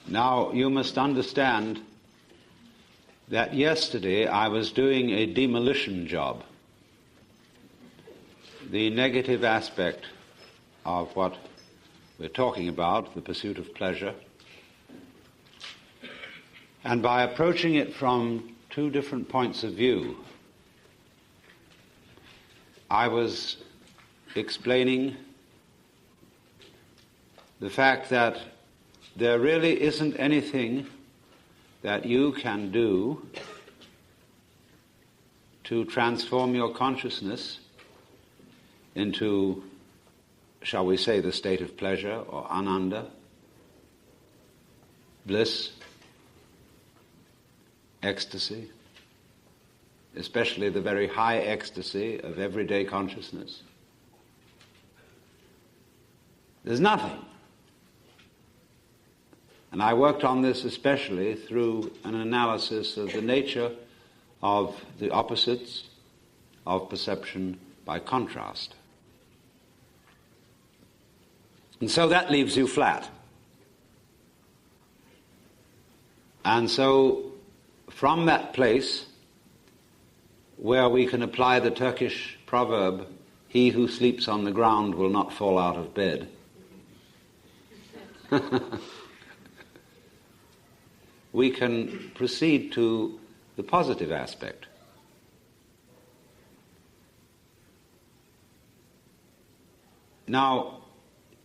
Now, you must understand that yesterday I was doing a demolition job. The negative aspect of what we're talking about, the pursuit of pleasure, and by approaching it from two different points of view, I was explaining the fact that there really isn't anything that you can do to transform your consciousness into, shall we say, the state of pleasure or ananda, bliss, ecstasy, especially the very high ecstasy of everyday consciousness. There's nothing. And I worked on this especially through an analysis of the nature of the opposites of perception by contrast. And so that leaves you flat. And so from that place where we can apply the Turkish proverb, "He who sleeps on the ground will not fall out of bed," we can proceed to the positive aspect. Now,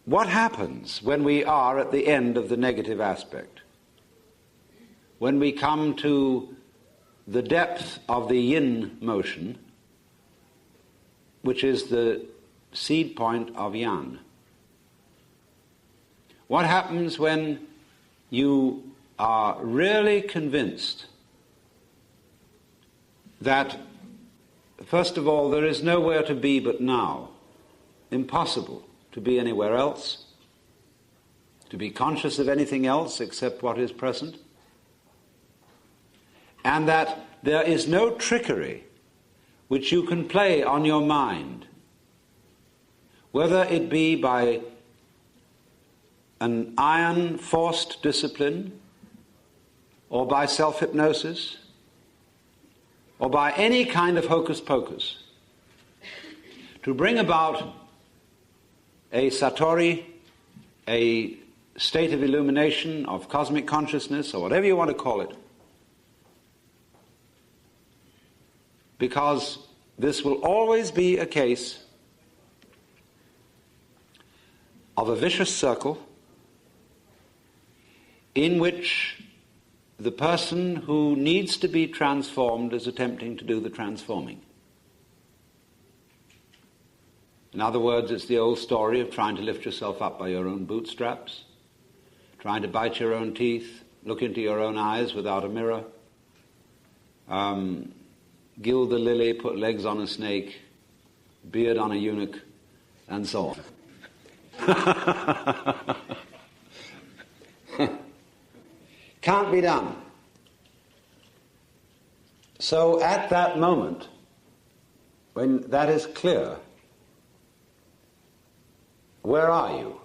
what happens when we are at the end of the negative aspect? When we come to the depth of the yin motion, which is the seed point of yang? What happens when you are really convinced that, first of all, there is nowhere to be but now, impossible to be anywhere else, to be conscious of anything else except what is present, and that there is no trickery which you can play on your mind, whether it be by an iron forced discipline, or by self-hypnosis, or by any kind of hocus pocus, to bring about a satori, a state of illumination, of cosmic consciousness, or whatever you want to call it. Because this will always be a case of a vicious circle in which the person who needs to be transformed is attempting to do the transforming. In other words, it's the old story of trying to lift yourself up by your own bootstraps, trying to bite your own teeth, look into your own eyes without a mirror, gild the lily, put legs on a snake, beard on a eunuch, and so on. Can't be done. So at that moment, when that is clear, where are you?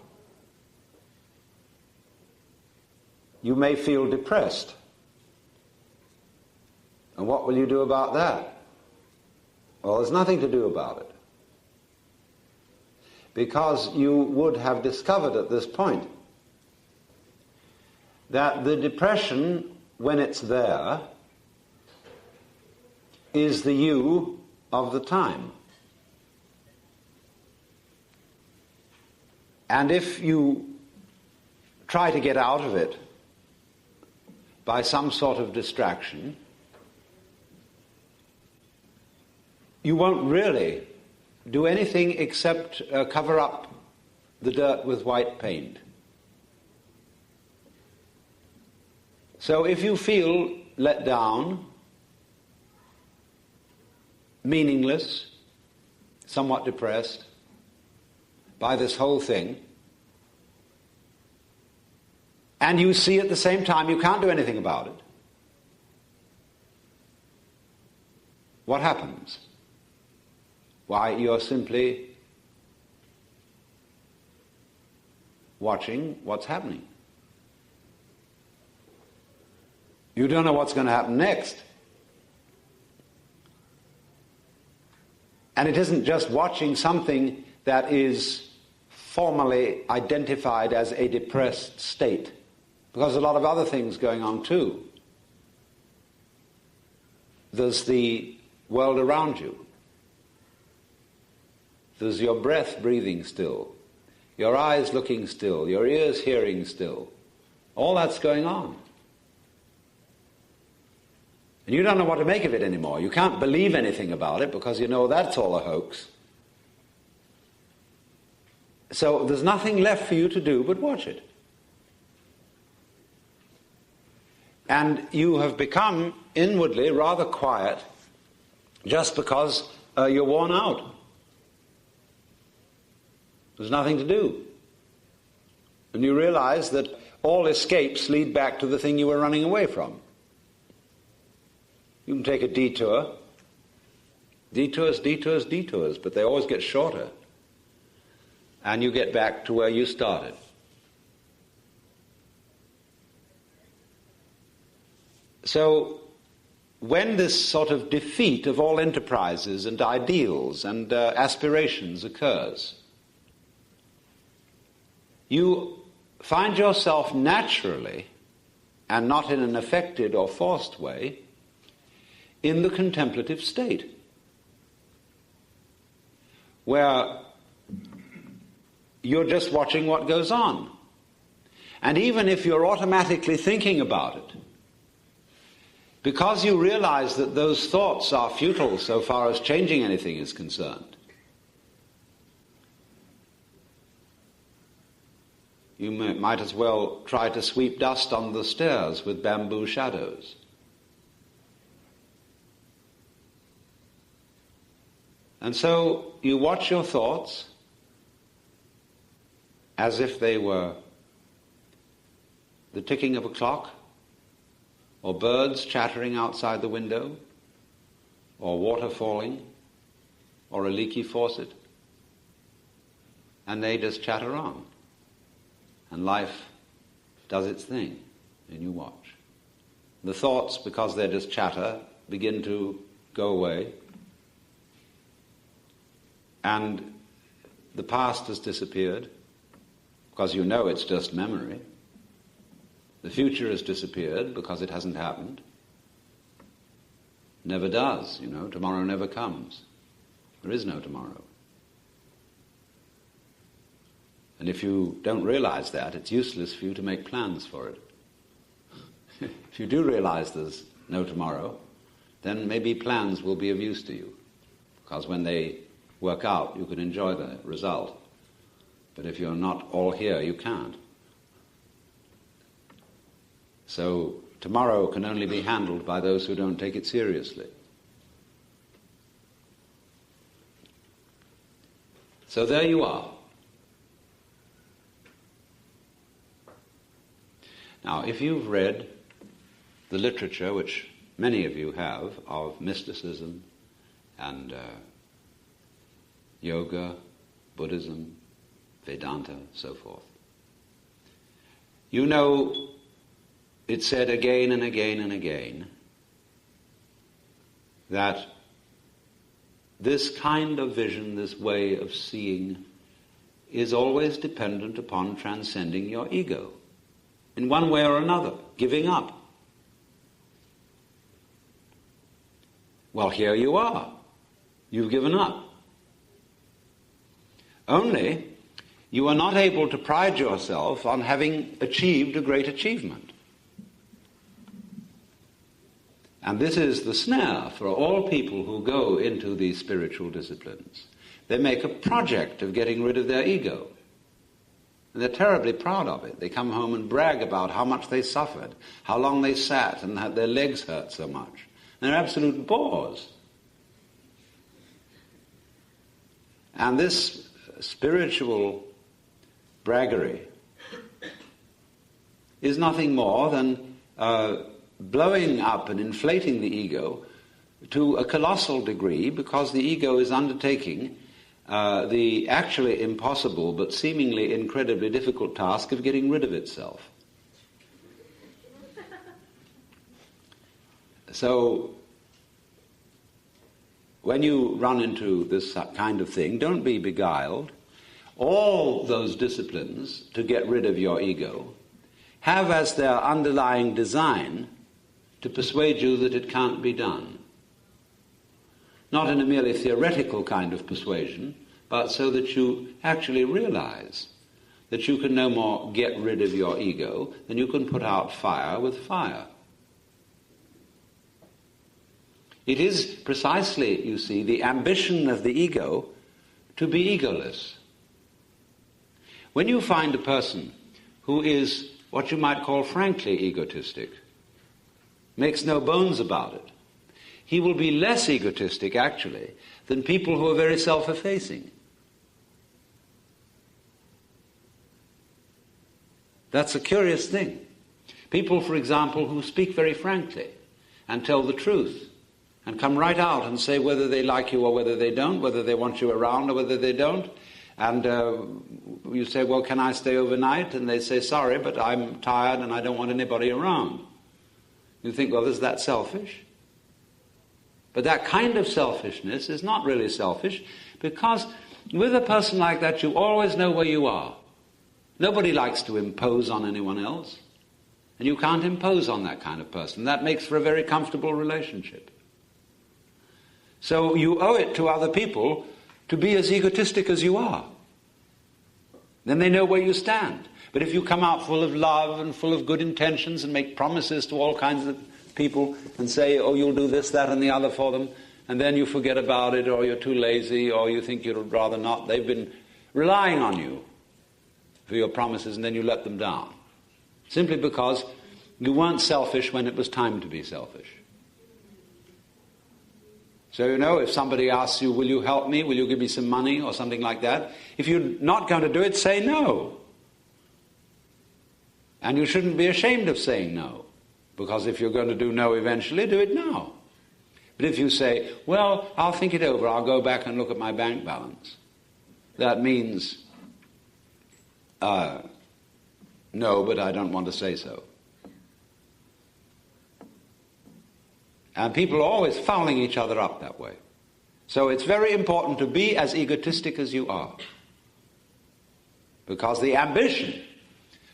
You may feel depressed. And what will you do about that? Well, there's nothing to do about it. Because you would have discovered at this point that the depression, when it's there, is the you of the time. And if you try to get out of it by some sort of distraction, you won't really do anything except cover up the dirt with white paint. So if you feel let down, meaningless, somewhat depressed by this whole thing, and you see at the same time you can't do anything about it, what happens? Why, you're simply watching what's happening. You don't know what's going to happen next. And it isn't just watching something that is formally identified as a depressed state, because there's a lot of other things going on too. There's the world around you. There's your breath breathing still, your eyes looking still, your ears hearing still. All that's going on. And you don't know what to make of it anymore. You can't believe anything about it because you know that's all a hoax. So there's nothing left for you to do but watch it. And you have become inwardly rather quiet just because you're worn out. There's nothing to do. And you realize that all escapes lead back to the thing you were running away from. You can take a detour. Detours, but they always get shorter. And you get back to where you started. So, when this sort of defeat of all enterprises and ideals and aspirations occurs, you find yourself naturally, and not in an affected or forced way, in the contemplative state, where you're just watching what goes on. And even if you're automatically thinking about it, because you realize that those thoughts are futile so far as changing anything is concerned, you might as well try to sweep dust on the stairs with bamboo shadows. And so you watch your thoughts as if they were the ticking of a clock, or birds chattering outside the window, or water falling, or a leaky faucet. And they just chatter on. And life does its thing, and you watch. The thoughts, because they're just chatter, begin to go away. And the past has disappeared, because you know it's just memory. The future has disappeared because it hasn't happened. Never does, tomorrow never comes. There is no tomorrow. And if you don't realize that, it's useless for you to make plans for it. If you do realize there's no tomorrow, then maybe plans will be of use to you, because when they work out, you can enjoy the result. But if you're not all here, you can't. So tomorrow can only be handled by those who don't take it seriously. So there you are. Now, if you've read the literature, which many of you have, of mysticism and yoga, Buddhism, Vedanta, so forth, you know it's said again and again and again that this kind of vision, this way of seeing, is always dependent upon transcending your ego in one way or another, giving up. Well, here you are. You've given up. Only you are not able to pride yourself on having achieved a great achievement. And this is the snare for all people who go into these spiritual disciplines. They make a project of getting rid of their ego. And they're terribly proud of it. They come home and brag about how much they suffered, how long they sat, and how their legs hurt so much. And they're absolute bores. And this spiritual braggery is nothing more than blowing up and inflating the ego to a colossal degree, because the ego is undertaking the actually impossible but seemingly incredibly difficult task of getting rid of itself. So, when you run into this kind of thing, don't be beguiled. All those disciplines to get rid of your ego have as their underlying design to persuade you that it can't be done. Not in a merely theoretical kind of persuasion, but so that you actually realize that you can no more get rid of your ego than you can put out fire with fire. It is precisely, you see, the ambition of the ego to be egoless. When you find a person who is what you might call frankly egotistic, makes no bones about it, he will be less egotistic, actually, than people who are very self-effacing. That's a curious thing. People, for example, who speak very frankly and tell the truth and come right out and say whether they like you or whether they don't, whether they want you around or whether they don't. And you say, well, can I stay overnight? And they say, sorry, but I'm tired and I don't want anybody around. You think, well, is that selfish? But that kind of selfishness is not really selfish, because with a person like that, you always know where you are. Nobody likes to impose on anyone else. And you can't impose on that kind of person. That makes for a very comfortable relationship. So you owe it to other people to be as egotistic as you are. Then they know where you stand. But if you come out full of love and full of good intentions and make promises to all kinds of people and say, oh, you'll do this, that, and the other for them, and then you forget about it, or you're too lazy, or you think you'd rather not, they've been relying on you for your promises, and then you let them down. Simply because you weren't selfish when it was time to be selfish. So, if somebody asks you, will you help me, will you give me some money, or something like that, if you're not going to do it, say no. And you shouldn't be ashamed of saying no, because if you're going to do no eventually, do it now. But if you say, well, I'll think it over, I'll go back and look at my bank balance, that means, no, but I don't want to say so. And people are always fouling each other up that way. So it's very important to be as egotistic as you are. Because the ambition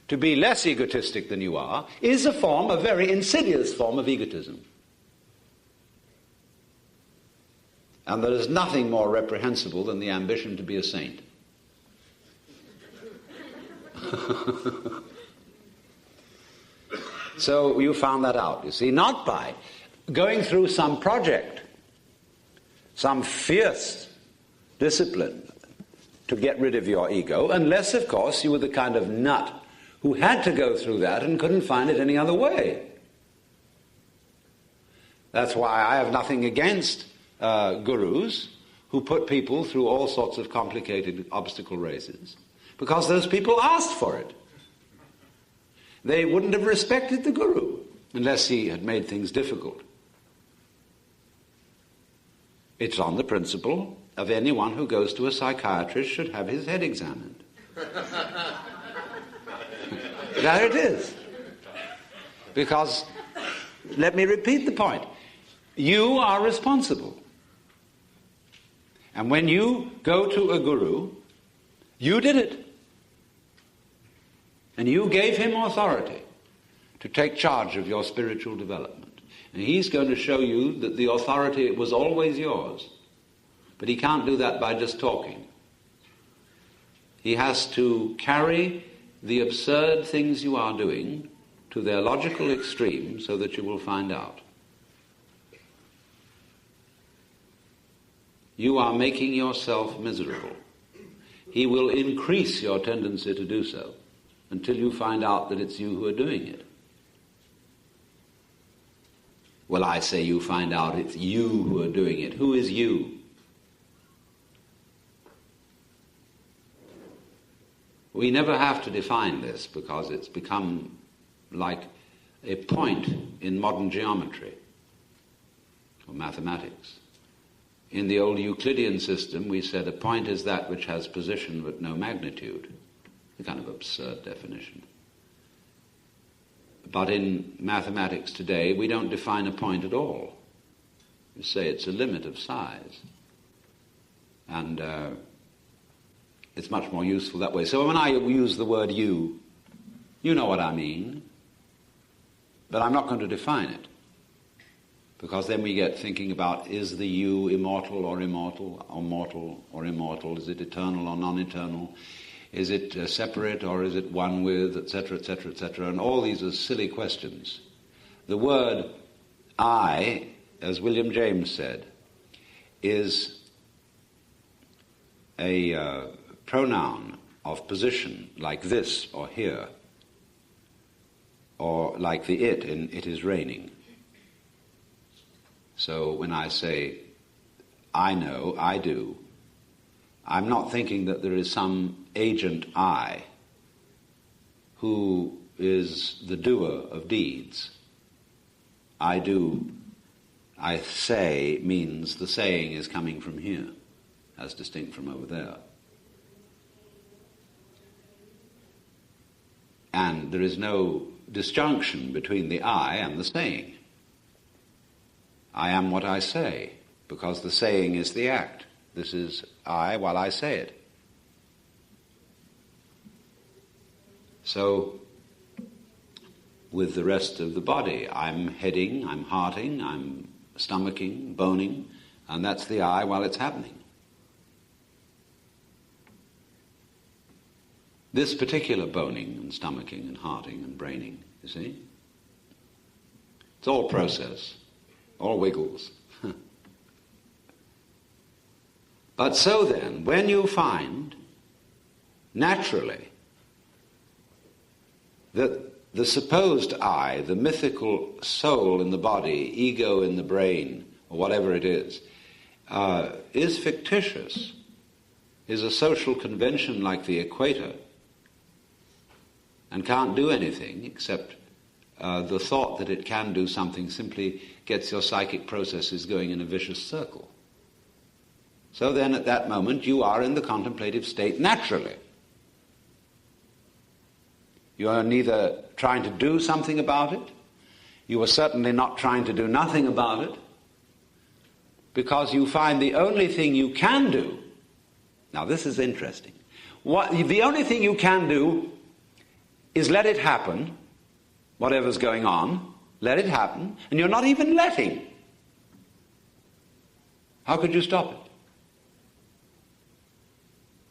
to be less egotistic than you are is a very insidious form of egotism. And there is nothing more reprehensible than the ambition to be a saint. So you found that out, you see, not by going through some project, some fierce discipline to get rid of your ego, unless, of course, you were the kind of nut who had to go through that and couldn't find it any other way. That's why I have nothing against gurus who put people through all sorts of complicated obstacle races, because those people asked for it. They wouldn't have respected the guru unless he had made things difficult. It's on the principle of anyone who goes to a psychiatrist should have his head examined. There it is. Because, let me repeat the point, you are responsible. And when you go to a guru, you did it. And you gave him authority to take charge of your spiritual development. And he's going to show you that the authority was always yours. But he can't do that by just talking. He has to carry the absurd things you are doing to their logical extreme so that you will find out. You are making yourself miserable. He will increase your tendency to do so until you find out that it's you who are doing it. Well, I say you find out it's you who are doing it. Who is you? We never have to define this because it's become like a point in modern geometry or mathematics. In the old Euclidean system, we said a point is that which has position but no magnitude. A kind of absurd definition. But in mathematics today, we don't define a point at all. We say it's a limit of size. And it's much more useful that way. So when I use the word you, you know what I mean. But I'm not going to define it. Because then we get thinking about, is the you immortal or immortal, or mortal or immortal? Is it eternal or non-eternal? Is it separate or is it one with, etc., etc., etc.? And all these are silly questions. The word I, as William James said, is a pronoun of position, like this or here, or like the it in It Is Raining. So when I say, I know, I do, I'm not thinking that there is some agent I who is the doer of deeds. I do, I say means the saying is coming from here, as distinct from over there. And there is no disjunction between the I and the saying. I am what I say, because the saying is the act. This is I while I say it. So, with the rest of the body, I'm heading, I'm hearting, I'm stomaching, boning, and that's the I while it's happening. This particular boning and stomaching and hearting and braining, you see, it's all process. All wiggles. But so then, when you find, naturally, that the supposed I, the mythical soul in the body, ego in the brain, or whatever it is fictitious, is a social convention like the equator, and can't do anything except the thought that it can do something simply gets your psychic processes going in a vicious circle. So then at that moment you are in the contemplative state naturally. You are neither trying to do something about it, you are certainly not trying to do nothing about it, because you find the only thing you can do, now this is interesting, the only thing you can do is let it happen, whatever's going on, let it happen, and you're not even letting. How could you stop it?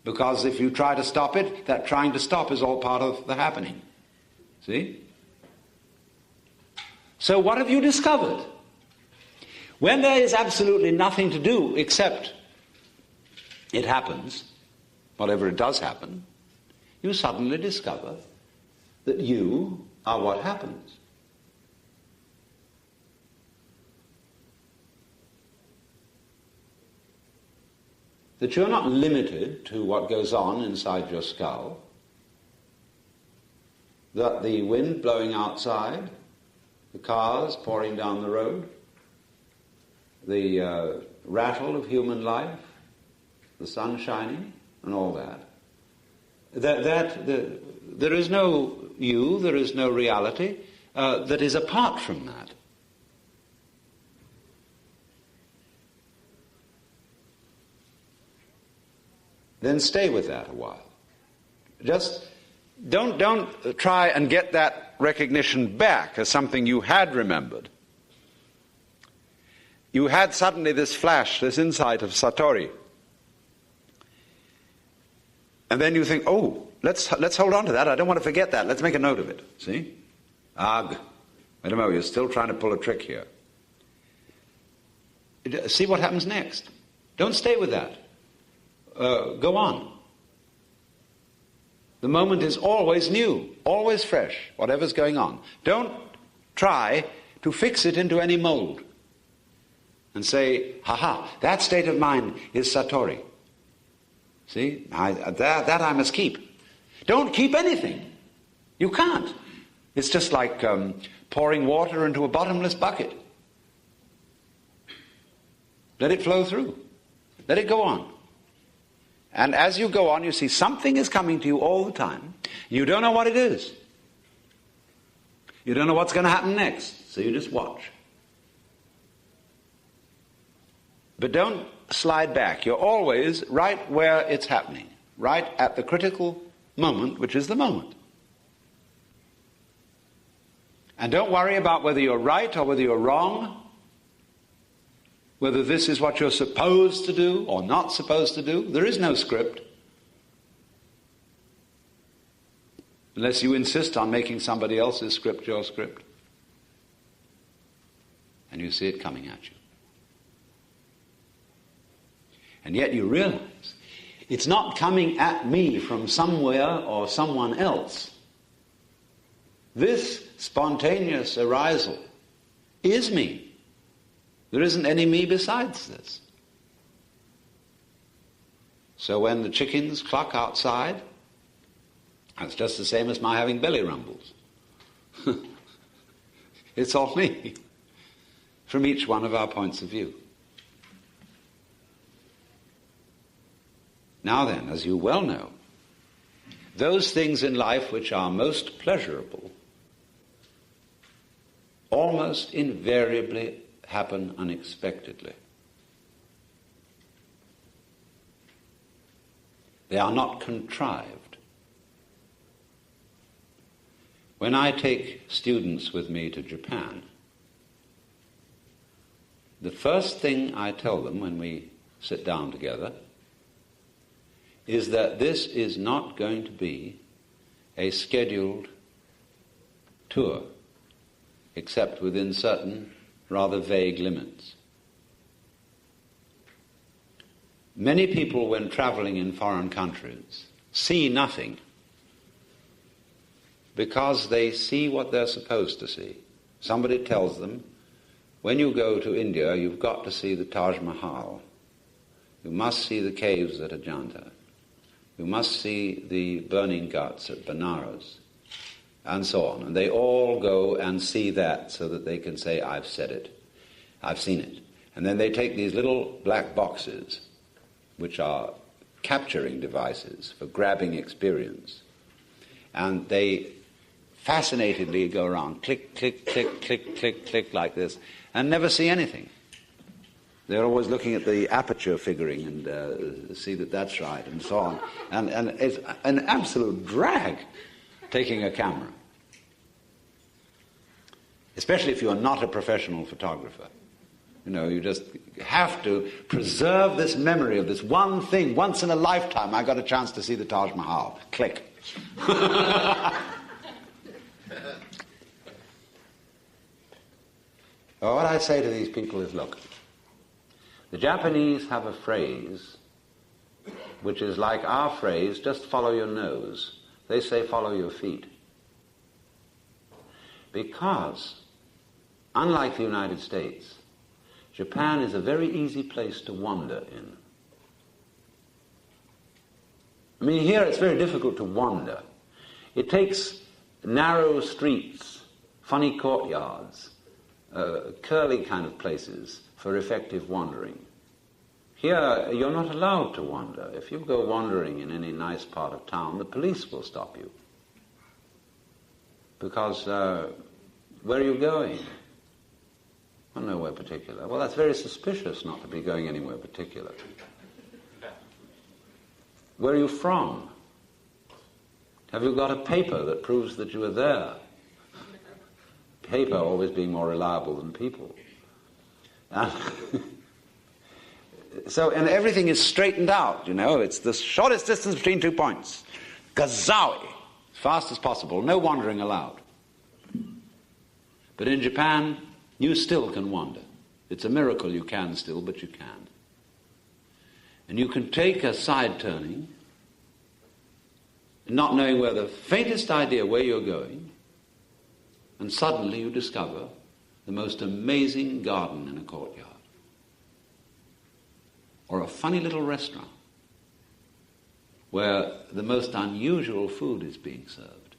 Because if you try to stop it, that trying to stop is all part of the happening. See? So what have you discovered? When there is absolutely nothing to do except it happens, whatever it does happen, you suddenly discover that you are what happens. That you're not limited to what goes on inside your skull, that the wind blowing outside, the cars pouring down the road, the rattle of human life, the sun shining, and all that, there is no you, there is no reality that is apart from that. Then stay with that a while. Just don't try and get that recognition back as something you had remembered. You had suddenly this flash, this insight of Satori. And then you think, oh, let's hold on to that. I don't want to forget that. Let's make a note of it. See? Wait a moment, you're still trying to pull a trick here. See what happens next. Don't stay with that. Go on. The moment is always new, always fresh, whatever's going on. Don't try to fix it into any mold and say, that state of mind is Satori. See, that I must keep. Don't keep anything. You can't. It's just like pouring water into a bottomless bucket. Let it flow through. Let it go on. And as you go on, you see something is coming to you all the time. You don't know what it is. You don't know what's going to happen next, so you just watch. But don't slide back. You're always right where it's happening, right at the critical moment, which is the moment. And don't worry about whether you're right or whether you're wrong, whether this is what you're supposed to do or not supposed to do. There is no script. Unless you insist on making somebody else's script your script. And you see it coming at you. And yet you realize it's not coming at me from somewhere or someone else. This spontaneous arisal is me. There isn't any me besides this. So when the chickens cluck outside, it's just the same as my having belly rumbles. It's all me, from each one of our points of view. Now then, as you well know, those things in life which are most pleasurable almost invariably happen unexpectedly. They are not contrived. When I take students with me to Japan, the first thing I tell them when we sit down together is that this is not going to be a scheduled tour, except within certain rather vague limits. Many people, when traveling in foreign countries, see nothing because they see what they're supposed to see. Somebody tells them, when you go to India, you've got to see the Taj Mahal. You must see the caves at Ajanta. You must see the burning ghats at Benares, and so on. And they all go and see that so that they can say, I've said it. I've seen it. And then they take these little black boxes, which are capturing devices for grabbing experience, and they fascinatedly go around, click, click, click, click, click, click, like this, and never see anything. They're always looking at the aperture figuring and see that that's right, and so on. And it's an absolute drag taking a camera, especially if you're not a professional photographer. You know, you just have to preserve this memory of this one thing. Once in a lifetime, I got a chance to see the Taj Mahal. Click. Well, what I say to these people is, look, the Japanese have a phrase which is like our phrase, just follow your nose. They say follow your feet. Because, unlike the United States, Japan is a very easy place to wander in. I mean, here it's very difficult to wander. It takes narrow streets, funny courtyards, curly kind of places for effective wandering. Here, you're not allowed to wander. If you go wandering in any nice part of town, the police will stop you. Because, where are you going? Well, nowhere particular. Well, that's very suspicious not to be going anywhere particular. Where are you from? Have you got a paper that proves that you are there? Paper always being more reliable than people. And and everything is straightened out, you know. It's the shortest distance between 2 points. Gazawi, as fast as possible, no wandering allowed. But in Japan, you still can wander. It's a miracle you can still, but you can. And you can take a side turning, not knowing where the faintest idea where you're going, and suddenly you discover the most amazing garden in a courtyard, or a funny little restaurant where the most unusual food is being served,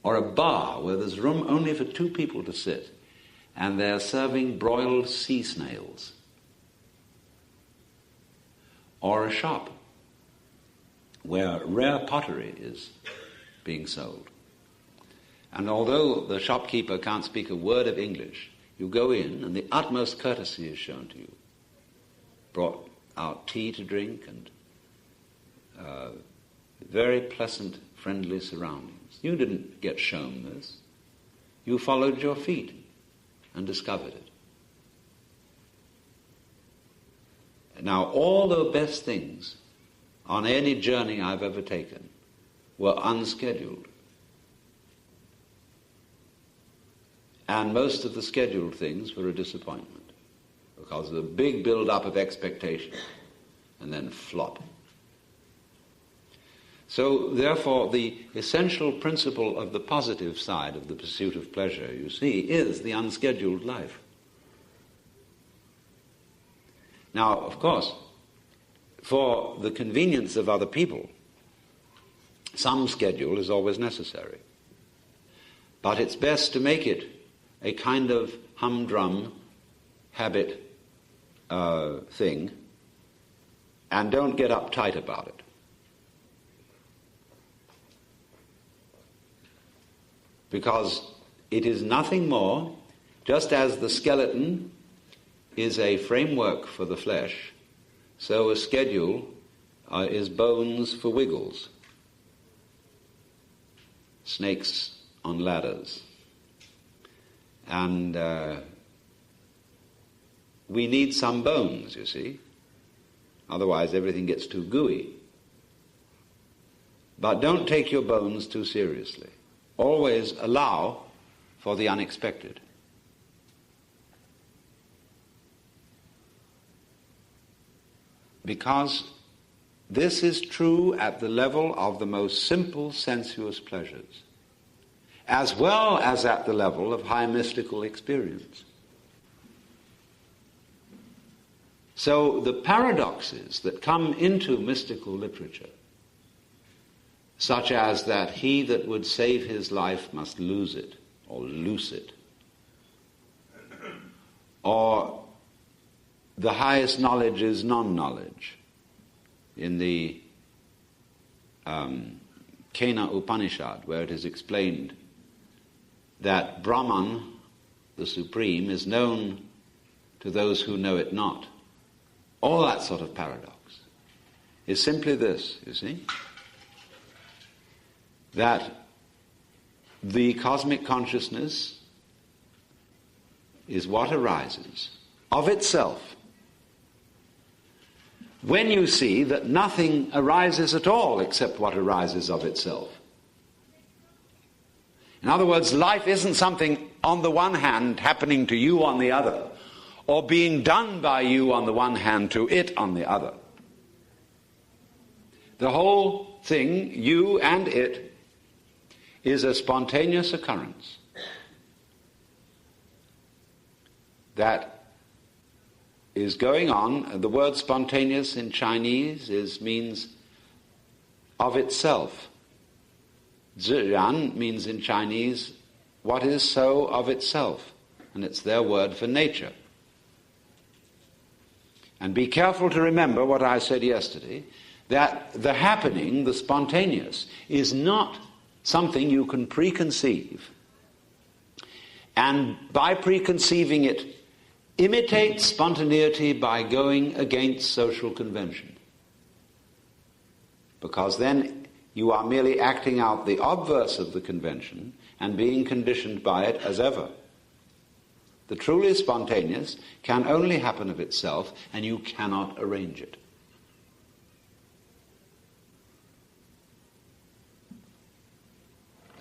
or a bar where there's room only for 2 people to sit and they're serving broiled sea snails, or a shop where rare pottery is being sold. And although the shopkeeper can't speak a word of English, you go in and the utmost courtesy is shown to you. Brought out tea to drink and very pleasant, friendly surroundings. You didn't get shown this. You followed your feet and discovered it. Now, all the best things on any journey I've ever taken were unscheduled. And most of the scheduled things were a disappointment because of the big build-up of expectation and then flop. So, therefore, the essential principle of the positive side of the pursuit of pleasure, you see, is the unscheduled life. Now, of course, for the convenience of other people, some schedule is always necessary. But it's best to make it a kind of humdrum habit thing, and don't get uptight about it. Because it is nothing more, just as the skeleton is a framework for the flesh, so a schedule is bones for wiggles, snakes on ladders. And we need some bones, you see. Otherwise everything gets too gooey. But don't take your bones too seriously. Always allow for the unexpected. Because this is true at the level of the most simple sensuous pleasures, as well as at the level of high mystical experience. So the paradoxes that come into mystical literature, such as that he that would save his life must lose it, or loose it, or the highest knowledge is non-knowledge, in the Kena Upanishad, where it is explained that Brahman, the Supreme, is known to those who know it not. All that sort of paradox is simply this, you see, that the cosmic consciousness is what arises of itself when you see that nothing arises at all except what arises of itself. In other words, life isn't something on the one hand happening to you on the other, or being done by you on the one hand to it on the other. The whole thing, you and it, is a spontaneous occurrence that is going on. The word spontaneous in Chinese means of itself. Zhiran means in Chinese what is so of itself, and it's their word for nature. And be careful to remember what I said yesterday, that the happening, the spontaneous, is not something you can preconceive, and by preconceiving it, imitate spontaneity by going against social convention. Because then you are merely acting out the obverse of the convention and being conditioned by it as ever. The truly spontaneous can only happen of itself, and you cannot arrange it.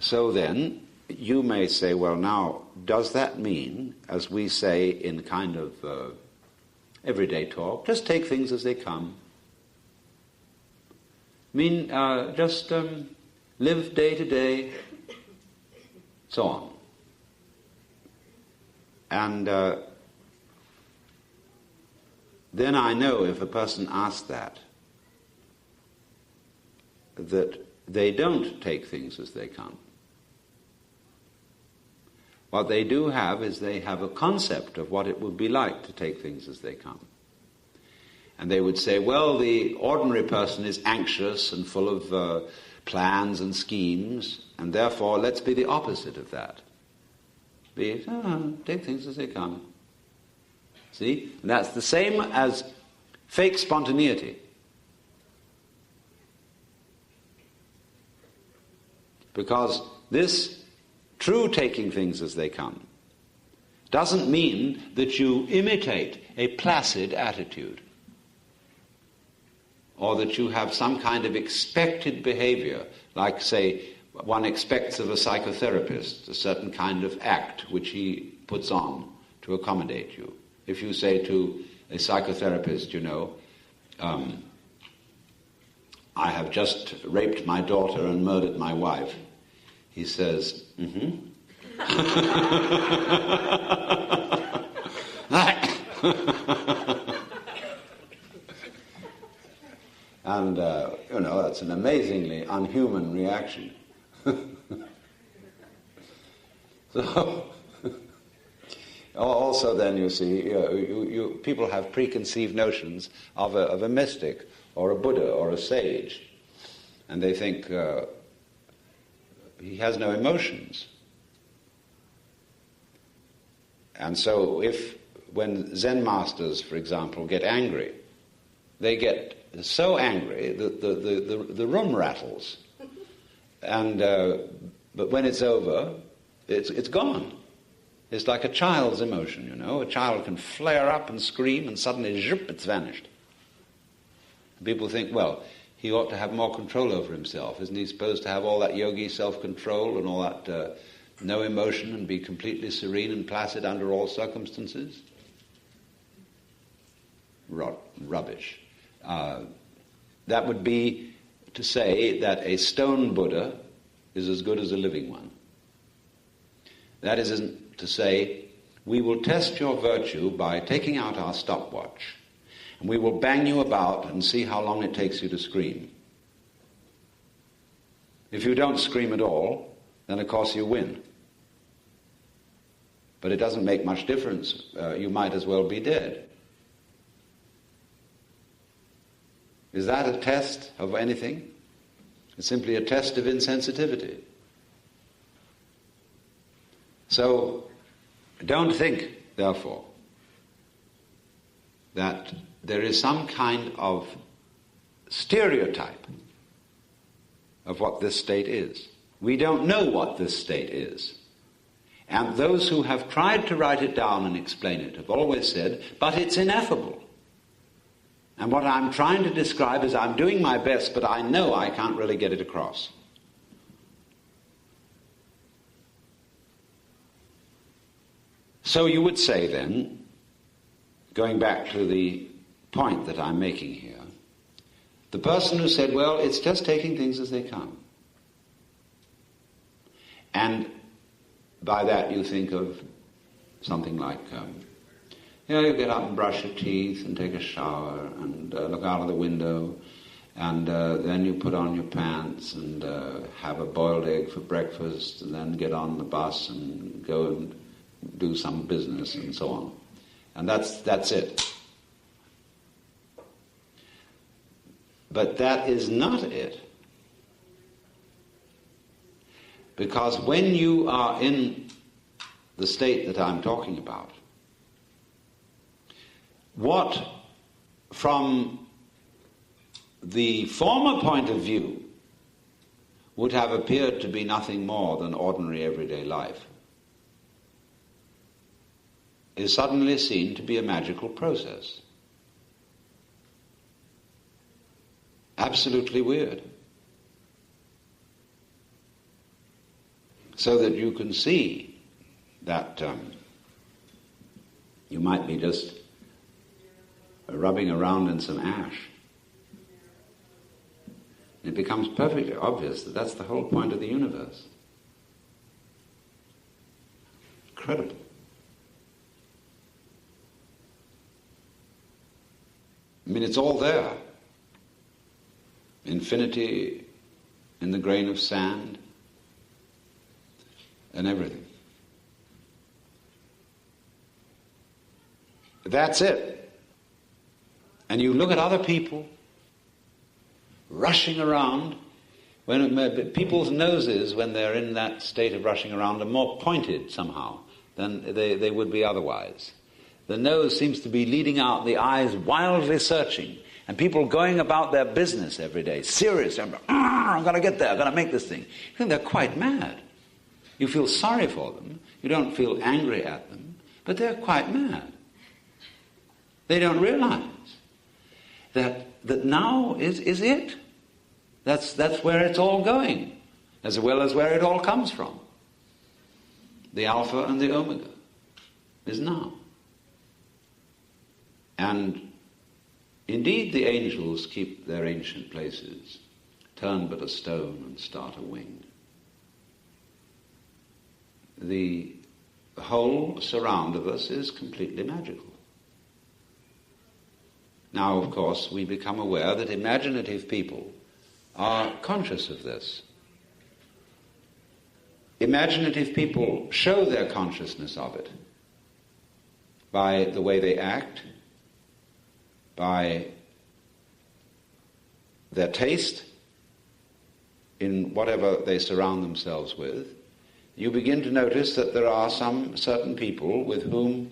So then, you may say, well, now, does that mean, as we say in kind of everyday talk, just take things as they come? Just live day to day, so on. And then I know if a person asks that they don't take things as they come. What they do have is they have a concept of what it would be like to take things as they come. And they would say, well, the ordinary person is anxious and full of plans and schemes, and therefore let's be the opposite of that. Be it, take things as they come. See? And that's the same as fake spontaneity. Because this true taking things as they come doesn't mean that you imitate a placid attitude, or that you have some kind of expected behavior, like, say, one expects of a psychotherapist, a certain kind of act which he puts on to accommodate you. If you say to a psychotherapist, I have just raped my daughter and murdered my wife, he says, mm-hmm. And, that's an amazingly unhuman reaction. So, also then you see, people have preconceived notions of a mystic, or a Buddha, or a sage, and they think he has no emotions. And so when Zen masters, for example, get angry, they get so angry that the room rattles. And but when it's over, it's gone. It's like a child's emotion, A child can flare up and scream, and suddenly, zhup, it's vanished. People think, well, he ought to have more control over himself. Isn't he supposed to have all that yogi self-control and all that no emotion, and be completely serene and placid under all circumstances? Rubbish. That would be to say that a stone Buddha is as good as a living one. That isn't to say, we will test your virtue by taking out our stopwatch, and we will bang you about and see how long it takes you to scream. If you don't scream at all, then of course you win. But it doesn't make much difference. You might as well be dead. Is that a test of anything? It's simply a test of insensitivity. So, don't think, therefore, that there is some kind of stereotype of what this state is. We don't know what this state is. And those who have tried to write it down and explain it have always said, but it's ineffable. And what I'm trying to describe is I'm doing my best, but I know I can't really get it across. So you would say then, going back to the point that I'm making here, the person who said, well, it's just taking things as they come. And by that you think of something like, you get up and brush your teeth and take a shower and look out of the window, and then you put on your pants and have a boiled egg for breakfast, and then get on the bus and go and do some business and so on. And that's it. But that is not it. Because when you are in the state that I'm talking about, what, from the former point of view, would have appeared to be nothing more than ordinary everyday life, is suddenly seen to be a magical process. Absolutely weird. So that you can see that you might be just rubbing around in some ash. It becomes perfectly obvious that that's the whole point of the universe. Incredible. I mean, it's all there. Infinity in the grain of sand and everything. That's it. And you look at other people rushing around When people's noses, when they're in that state of rushing around, are more pointed somehow than they would be otherwise. The nose seems to be leading out, the eyes wildly searching, and people going about their business every day, serious. I'm going to get there, I'm going to make this thing. You think they're quite mad. You feel sorry for them. You don't feel angry at them, but they're quite mad. They don't realize that now is it. That's where it's all going, as well as where it all comes from. The Alpha and the Omega is now. And indeed the angels keep their ancient places, turn but a stone and start a wing. The whole surround of us is completely magical. Now, of course, we become aware that imaginative people are conscious of this. Imaginative people show their consciousness of it by the way they act, by their taste in whatever they surround themselves with. You begin to notice that there are some certain people with whom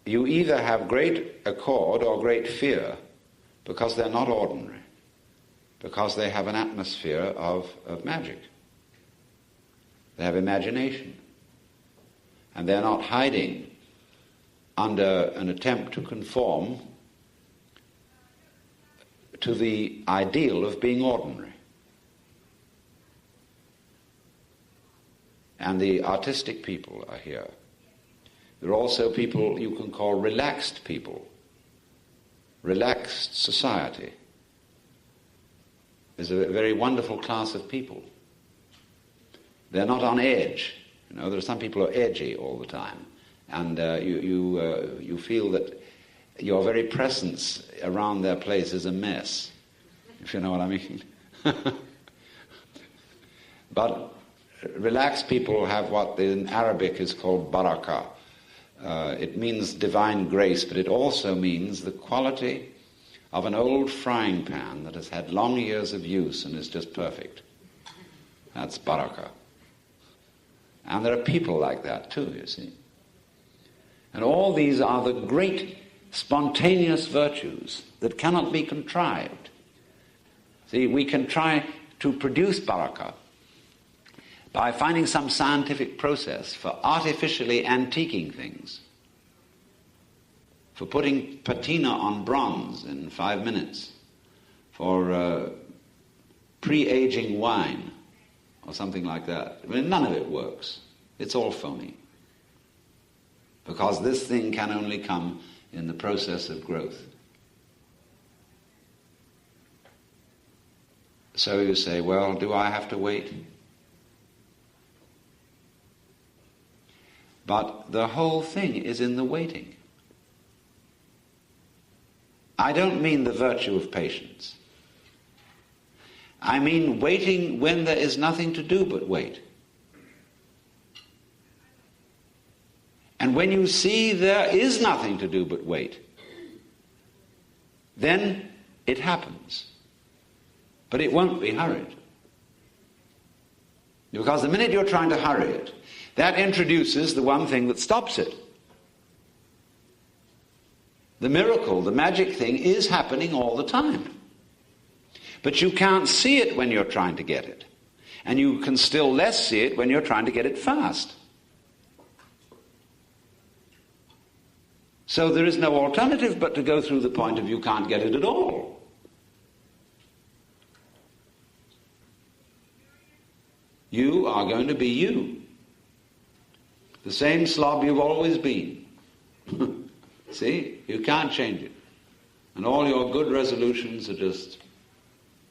you either have great accord or great fear because they're not ordinary, because they have an atmosphere of magic. They have imagination. And they're not hiding under an attempt to conform to the ideal of being ordinary. And the artistic people are here. There are also people you can call relaxed people, relaxed society. There's a very wonderful class of people. They're not on edge. You know, there are some people who are edgy all the time, and you feel that your very presence around their place is a mess, if you know what I mean. But relaxed people have what in Arabic is called barakah. It means divine grace, but it also means the quality of an old frying pan that has had long years of use and is just perfect. That's barakah. And there are people like that too, you see. And all these are the great spontaneous virtues that cannot be contrived. See, we can try to produce barakah by finding some scientific process for artificially antiquing things, for putting patina on bronze in 5 minutes, for pre-aging wine, or something like that. I mean, none of it works. It's all phony. Because this thing can only come in the process of growth. So you say, well, do I have to wait? But the whole thing is in the waiting. I don't mean the virtue of patience. I mean waiting when there is nothing to do but wait. And when you see there is nothing to do but wait, then it happens. But it won't be hurried. Because the minute you're trying to hurry it, that introduces the one thing that stops it. The miracle, the magic thing is happening all the time. But you can't see it when you're trying to get it. And you can still less see it when you're trying to get it fast. So there is no alternative but to go through the point of you can't get it at all. You are going to be you. The same slob you've always been. See? You can't change it. And all your good resolutions are just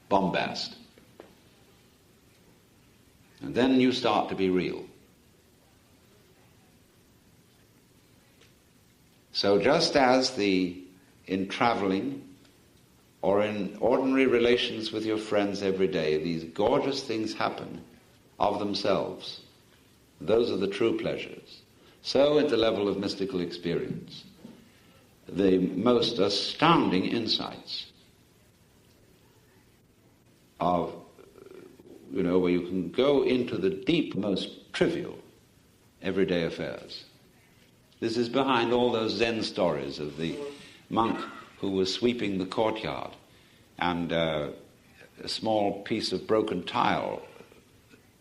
bombast. And then you start to be real. So just as in traveling or in ordinary relations with your friends every day, these gorgeous things happen of themselves. Those are the true pleasures. So at the level of mystical experience, the most astounding insights of, where you can go into the deep, most trivial, everyday affairs. This is behind all those Zen stories of the monk who was sweeping the courtyard and a small piece of broken tile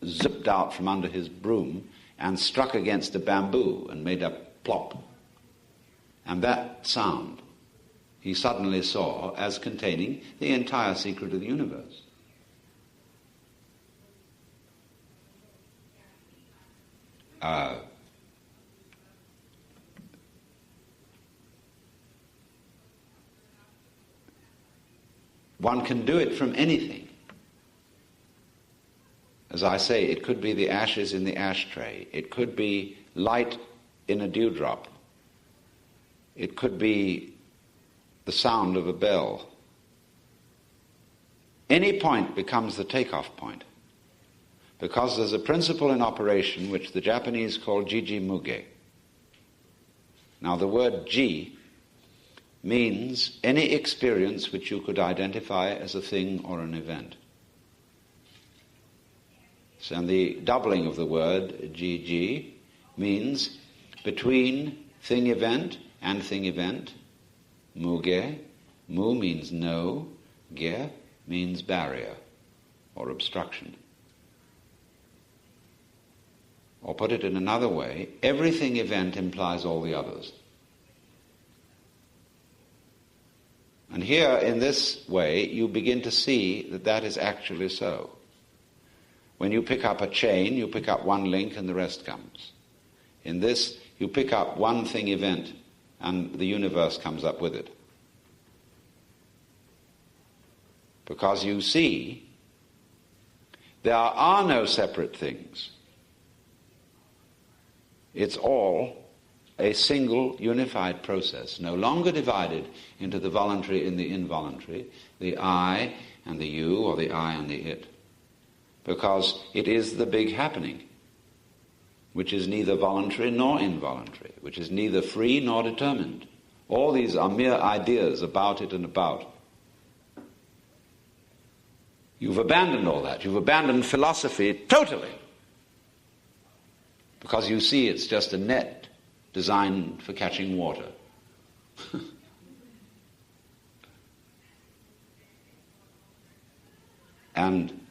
zipped out from under his broom and struck against a bamboo and made a plop. And that sound he suddenly saw as containing the entire secret of the universe. One can do it from anything. As I say, it could be the ashes in the ashtray. It could be light in a dewdrop. It could be the sound of a bell. Any point becomes the takeoff point, because there's a principle in operation which the Japanese call jiji muge. Now the word ji means any experience which you could identify as a thing or an event. So, and the doubling of the word jiji means between thing-event and thing-event. Muge, mu means no, ge means barrier or obstruction. Or put it in another way, everything event implies all the others. And here, in this way, you begin to see that that is actually so. When you pick up a chain, you pick up one link and the rest comes. In this, you pick up one thing event and the universe comes up with it. Because you see, there are no separate things. It's all a single unified process, no longer divided into the voluntary and the involuntary, the I and the you, or the I and the it. Because it is the big happening, which is neither voluntary nor involuntary, which is neither free nor determined. All these are mere ideas about it and about. You've abandoned all that. You've abandoned philosophy totally, because you see it's just a net designed for catching water. And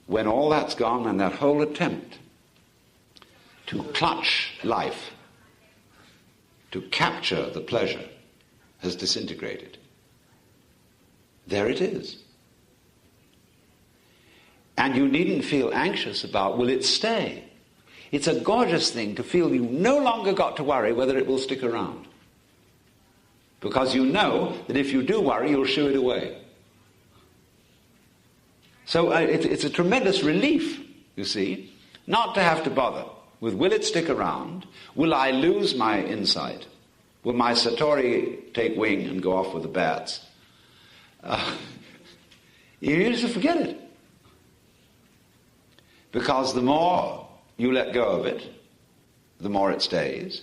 when all that's gone, and that whole attempt to clutch life, to capture the pleasure, has disintegrated, there it is. And you needn't feel anxious about, will it stay? It's a gorgeous thing to feel you no longer got to worry whether it will stick around. Because you know that if you do worry, you'll shoo it away. So it's a tremendous relief, you see, not to have to bother with, will it stick around? Will I lose my insight? Will my Satori take wing and go off with the bats? You just forget it. Because the more you let go of it, the more it stays.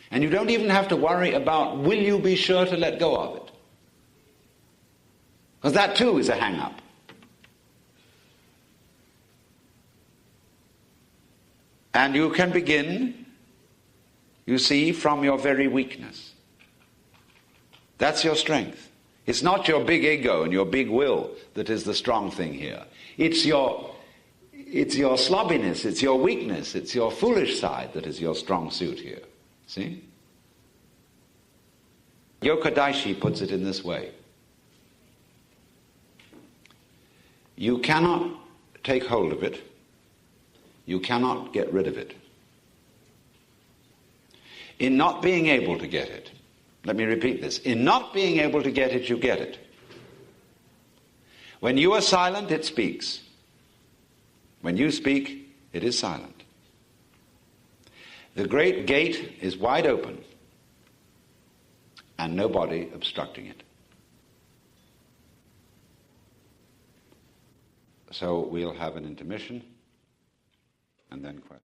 And you don't even have to worry about, will you be sure to let go of it? Because that too is a hang-up. And you can begin, you see, from your very weakness. That's your strength. It's not your big ego and your big will that is the strong thing here. It's your slobbiness, it's your weakness, it's your foolish side that is your strong suit here. See? Yoko Daishi puts it in this way. You cannot take hold of it. You cannot get rid of it. In not being able to get it, let me repeat this, in not being able to get it, you get it. When you are silent, it speaks. When you speak, it is silent. The great gate is wide open and nobody obstructing it. So we'll have an intermission and then questions.